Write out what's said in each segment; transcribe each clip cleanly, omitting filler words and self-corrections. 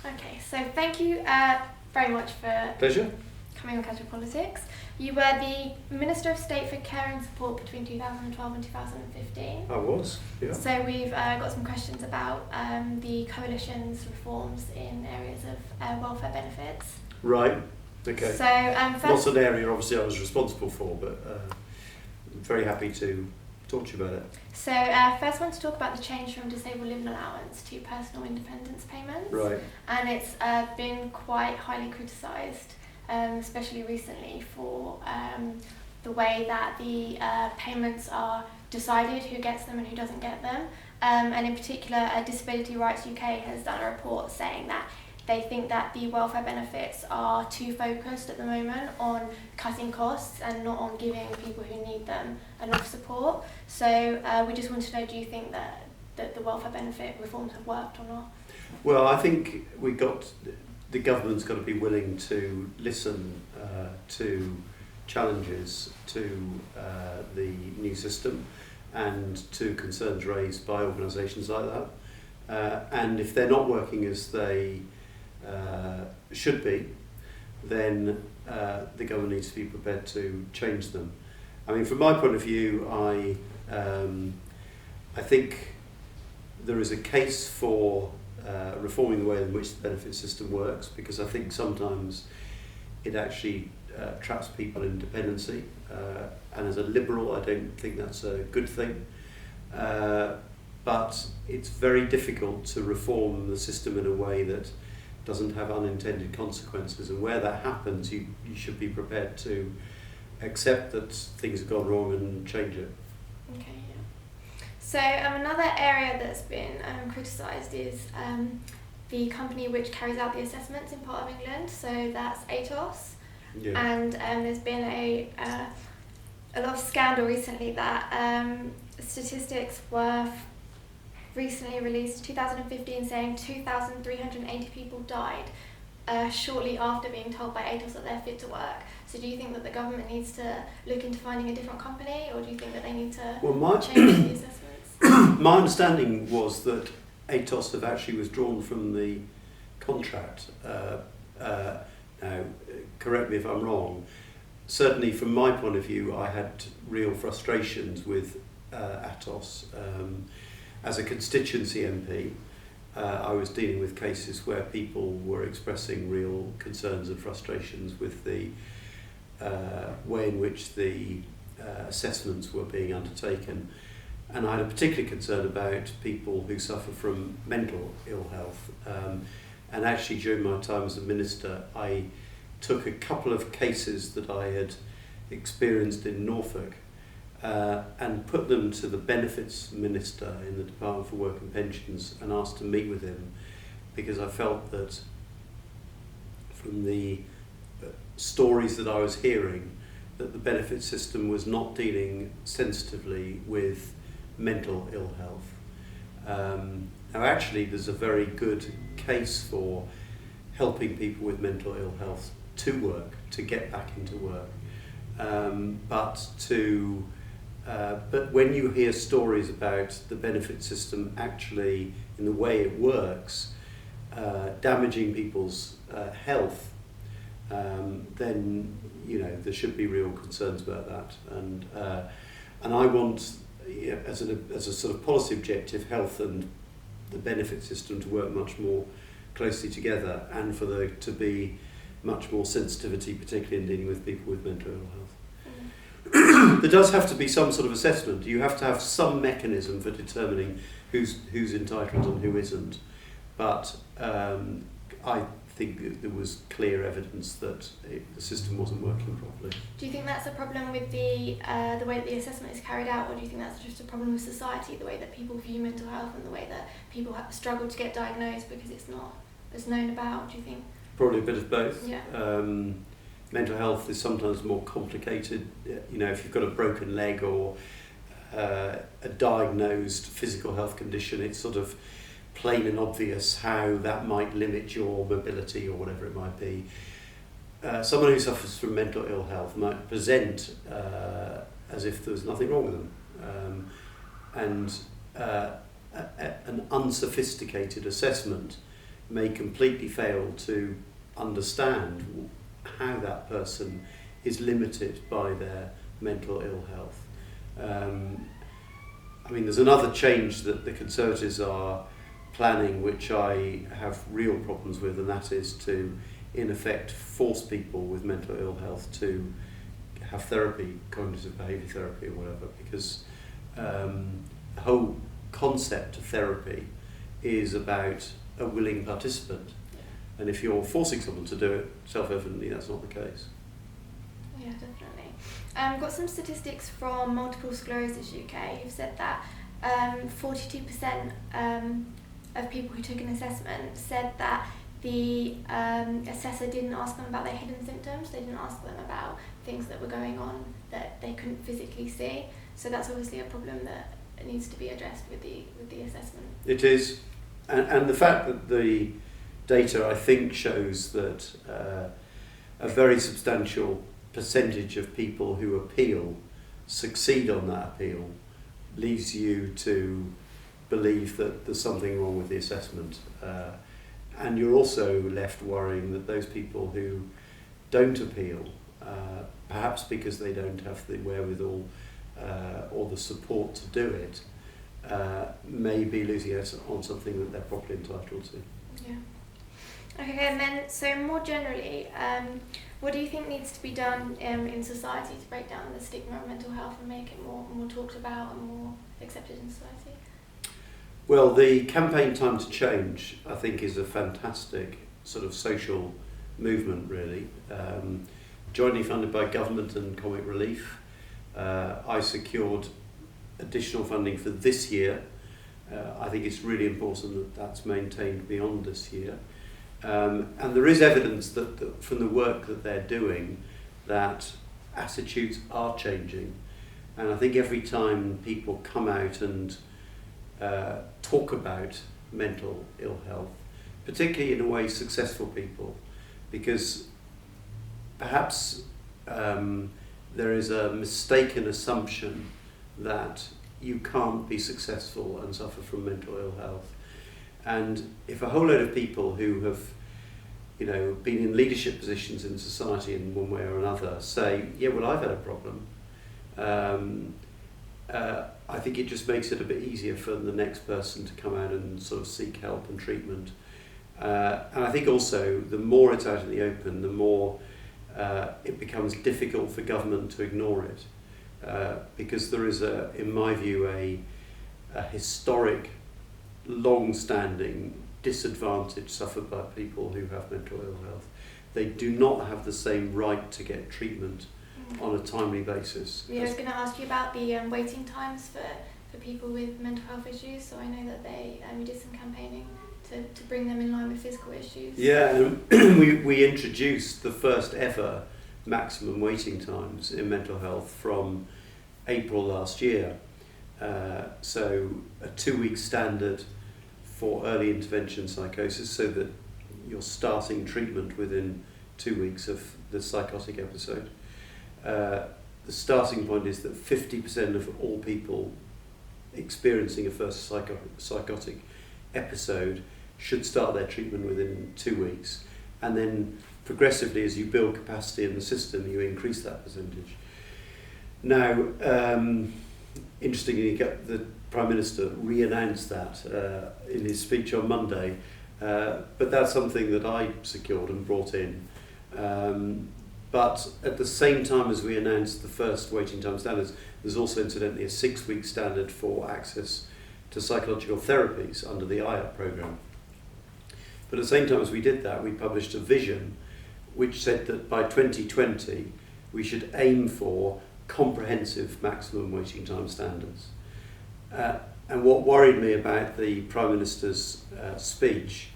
Okay, so thank you very much for Pleasure. coming on Casual Politics. You were the Minister of State for Care and Support between 2012 and 2015. I was, yeah. So we've got some questions about the Coalition's reforms in areas of welfare benefits. Right, okay. So Not an area obviously I was responsible for, but I'm very happy to talk to you about it. So first I want to talk about the change from disabled living allowance to personal independence payments. Right. And it's been quite highly criticised, especially recently, for the way that the payments are decided, who gets them and who doesn't get them. And in particular, Disability Rights UK has done a report saying that they think that the welfare benefits are too focused at the moment on cutting costs and not on giving people who need them enough support. So we just want to know, do you think that the welfare benefit reforms have worked or not? Well, I think the government's got to be willing to listen to challenges to the new system and to concerns raised by organisations like that. And if they're not working as they should be, then the government needs to be prepared to change them. I mean, from my point of view, I think there is a case for reforming the way in which the benefit system works, because I think sometimes it actually traps people in dependency, and as a liberal I don't think that's a good thing, but it's very difficult to reform the system in a way that doesn't have unintended consequences, and where that happens you should be prepared to accept that things have gone wrong and change it. Okay, yeah. So another area that's been criticised is the company which carries out the assessments in part of England, so that's ATOS. Yeah. And there's been a lot of scandal recently that statistics were recently released 2015 saying 2,380 people died shortly after being told by ATOS that they're fit to work. So do you think that the government needs to look into finding a different company, or do you think that they need to change the assessments? My understanding was that ATOS have actually withdrawn from the contract. Now, correct me if I'm wrong. Certainly from my point of view, I had real frustrations with ATOS. As a constituency MP, I was dealing with cases where people were expressing real concerns and frustrations with the way in which the assessments were being undertaken. And I had a particular concern about people who suffer from mental ill health. And actually during my time as a minister, I took a couple of cases that I had experienced in Norfolk and put them to the benefits minister in the Department for Work and Pensions and asked to meet with him, because I felt that from the stories that I was hearing that the benefit system was not dealing sensitively with mental ill health. Now actually there's a very good case for helping people with mental ill health to work, to get back into work, but when you hear stories about the benefit system actually, in the way it works, damaging people's health, then there should be real concerns about that. And I want, as a sort of policy objective, health and the benefit system to work much more closely together, and for there to be much more sensitivity, particularly in dealing with people with mental ill health. There does have to be some sort of assessment. You have to have some mechanism for determining who's entitled and who isn't. But I think that there was clear evidence that the system wasn't working properly. Do you think that's a problem with the way that the assessment is carried out, or do you think that's just a problem with society, the way that people view mental health and the way that people struggle to get diagnosed because it's not as known about, do you think? Probably a bit of both. Yeah. Mental health is sometimes more complicated. If you've got a broken leg or a diagnosed physical health condition, it's sort of plain and obvious how that might limit your mobility or whatever it might be. Someone who suffers from mental ill health might present as if there's nothing wrong with them, and an unsophisticated assessment may completely fail to understand how that person is limited by their mental ill health. I mean, there's another change that the Conservatives are planning, which I have real problems with, and that is to, in effect, force people with mental ill health to have therapy, cognitive behaviour therapy or whatever, because the whole concept of therapy is about a willing participant. And if you're forcing someone to do it, self-evidently that's not the case. Yeah, definitely. Got some statistics from Multiple Sclerosis UK who've said that 42% of people who took an assessment said that the assessor didn't ask them about their hidden symptoms. They didn't ask them about things that were going on that they couldn't physically see. So that's obviously a problem that needs to be addressed with the assessment. It is, and the fact that the data, I think, shows that a very substantial percentage of people who appeal succeed on that appeal leaves you to believe that there's something wrong with the assessment. And you're also left worrying that those people who don't appeal, perhaps because they don't have the wherewithal or the support to do it, may be losing out on something that they're properly entitled to. Yeah. Okay, and then, so more generally, what do you think needs to be done in society to break down the stigma of mental health and make it more talked about and more accepted in society? Well, the campaign Time to Change, I think, is a fantastic sort of social movement, really. Jointly funded by government and Comic Relief. I secured additional funding for this year. I think it's really important that that's maintained beyond this year. And there is evidence that from the work that they're doing that attitudes are changing. And I think every time people come out and talk about mental ill health, particularly in a way successful people, because perhaps there is a mistaken assumption that you can't be successful and suffer from mental ill health. And if a whole load of people who have, been in leadership positions in society in one way or another say, yeah, well, I've had a problem, I think it just makes it a bit easier for the next person to come out and sort of seek help and treatment. And I think also the more it's out in the open, the more it becomes difficult for government to ignore it. Because there is, in my view, a historic, long-standing disadvantage suffered by people who have mental ill health. They do not have the same right to get treatment on a timely basis. Yeah, I was going to ask you about the waiting times for people with mental health issues. So I know that they did some campaigning to bring them in line with physical issues. Yeah, we introduced the first ever maximum waiting times in mental health from April last year. So a 2-week standard for early intervention psychosis, so that you're starting treatment within 2 weeks of the psychotic episode. The starting point is that 50% of all people experiencing a first psychotic episode should start their treatment within 2 weeks, and then progressively, as you build capacity in the system, you increase that percentage. Now, interestingly, the Prime Minister re-announced that in his speech on Monday, but that's something that I secured and brought in. But at the same time as we announced the first waiting time standards, there's also incidentally a 6-week standard for access to psychological therapies under the IAP programme. But at the same time as we did that, we published a vision which said that by 2020 we should aim for comprehensive maximum waiting time standards. And what worried me about the Prime Minister's speech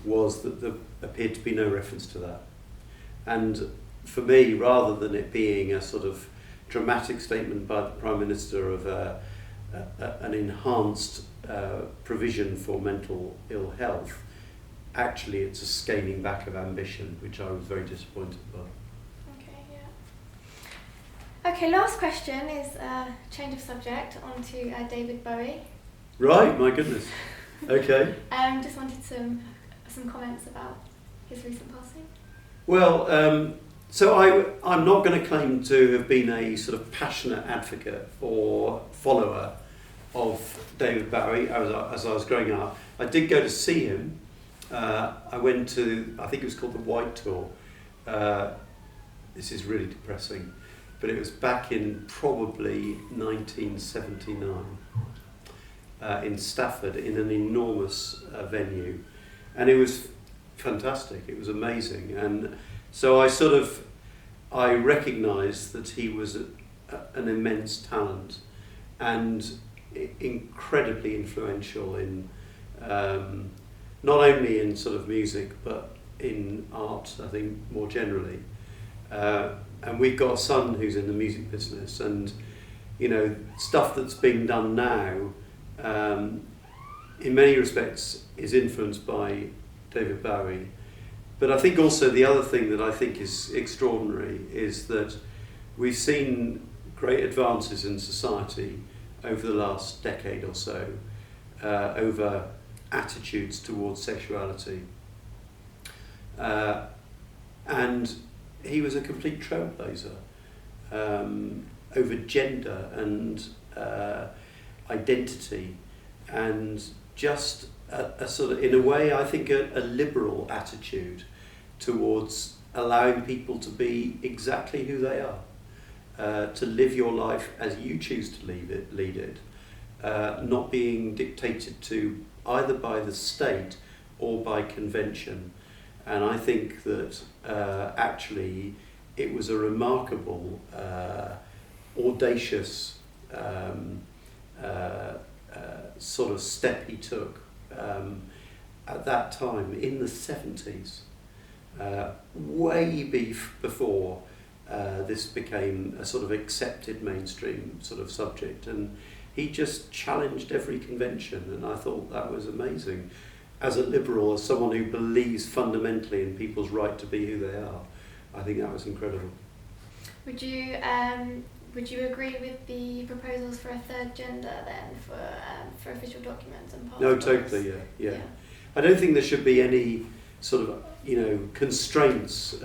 was that there appeared to be no reference to that. And for me, rather than it being a sort of dramatic statement by the Prime Minister of an enhanced provision for mental ill health, actually it's a scaling back of ambition, which I was very disappointed by. Okay, last question is change of subject onto David Bowie. Right, my goodness. Okay. Just wanted some some comments about his recent passing? Well, so I'm not going to claim to have been a sort of passionate advocate or follower of David Bowie as I was growing up. I did go to see him. I went to, I think it was called the White Tour. This is really depressing, but it was back in probably 1979 in Stafford in an enormous venue, and it was fantastic. It was amazing, and so I recognised that he was an immense talent and incredibly influential in not only in sort of music but in art, I think, more generally. And we've got a son who's in the music business, and you know, stuff that's being done now in many respects is influenced by David Bowie. But I think also the other thing that I think is extraordinary is that we've seen great advances in society over the last decade or so over attitudes towards sexuality. And he was a complete trailblazer over gender and identity, and just a sort of, in a way, I think a liberal attitude towards allowing people to be exactly who they are, to live your life as you choose to lead it, not being dictated to either by the state or by convention. And I think that actually it was a remarkable, audacious sort of step he took at that time in the 70s, way before this became a sort of accepted mainstream sort of subject. And he just challenged every convention, and I thought that was amazing. As a liberal, as someone who believes fundamentally in people's right to be who they are, I think that was incredible. Would you agree with the proposals for a third gender then for official documents and passports? No, totally, yeah. I don't think there should be any sort of, you know, constraints.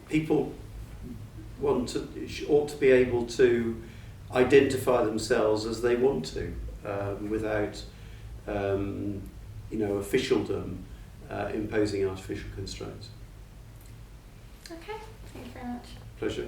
People ought to be able to identify themselves as they want to, without officialdom imposing artificial constraints. Okay, thank you very much. Pleasure.